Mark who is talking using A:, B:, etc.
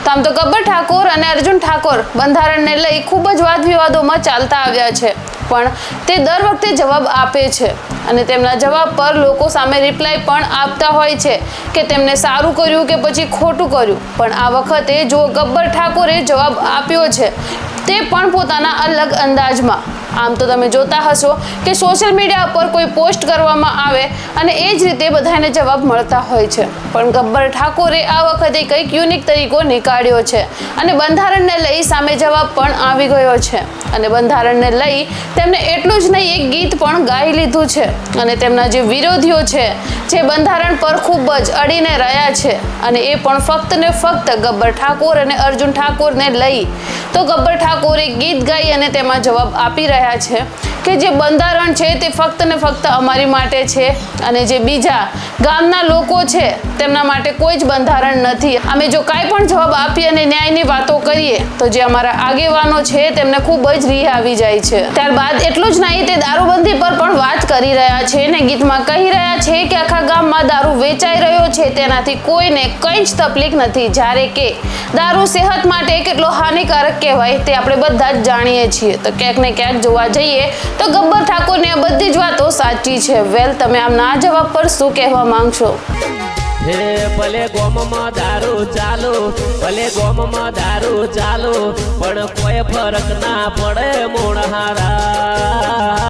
A: તો આમ તો ગબ્બર ઠાકોર અને અર્જુન ઠાકોર બંધારણને લઈ ખૂબ જ વાદ વિવાદોમાં ચાલતા આવ્યા છે, પણ તે દર વખતે જવાબ આપે છે અને તેમના જવાબ પર લોકો સામે રિપ્લાય પણ આપતા હોય છે કે તેમને સારું કર્યું કે પછી ખોટું કર્યું। પણ આ વખતે જો ગબ્બર ઠાકોરે જવાબ આપ્યો છે તે પણ પોતાના અલગ અંદાજમાં। આમ તો તમે જોતા હશો કે સોશિયલ મીડિયા પર કોઈ પોસ્ટ કરવામાં આવે અને એ જ રીતે બધાને જવાબ મળતા હોય છે, પણ ગબ્બર ઠાકોરે આ વખતે કંઈક યુનિક તરીકો નીકાળ્યો છે અને બંધારણને લઈ સામે જવાબ પણ આવી ગયો છે અને બંધારણને લઈ તેમને એટલું જ નહીં એક ગીત પણ ગાઈ લીધું છે અને તેમના જે વિરોધીઓ છે જે બંધારણ પર ખૂબ જ અડીને રહ્યા છે અને એ પણ ફક્ત ને ફક્ત ગબ્બર ઠાકોર અને અર્જુન ઠાકોરને લઈ, તો ગબ્બર ઠાકોરે ગીત ગાઈ અને તેમાં જવાબ આપી રહ્યા છે કે જે બંધારણ છે તે ફક્ત ને ફક્ત અમારી માટે છે અને જે બીજા ગામના લોકો છે તેમના માટે કોઈ જ બંધારણ નથી। અમે જો કાંઈ પણ જવાબ આપીએ અને ન્યાયની વાતો કરીએ તો જે અમારા આગેવાનો છે તેમને ખૂબ જ રીહ આવી જાય છે। ત્યારબાદ એટલું જ નહીં, તે દારૂબંધી પર પણ વાત કરી રહ્યા છે અને ગીતમાં કહી રહ્યા છે કે આખા ગામમાં દારૂ વેચાઈ રહ્યો છે તેનાથી કોઈને કંઈ જ તકલીફ નથી, જ્યારે કે દારૂ સેહત માટે કેટલો હાનિકારક કહેવાય તે આપણે બધા જ જાણીએ છીએ। તો ક્યાંક ને ક્યાંક જોવા જઈએ તો ગબ્બર ઠાકોરની આ બધી જ વાતો સાચી છે। વેલ, તમે આમના આ જવાબ પર શું કહેવા માંગશો?
B: ભલે ગોમમાં દારૂ ચાલુ, ભલે ગોમમાં દારૂ ચાલુ, પણ કોઈ ફરક ના પડે મોણહારા।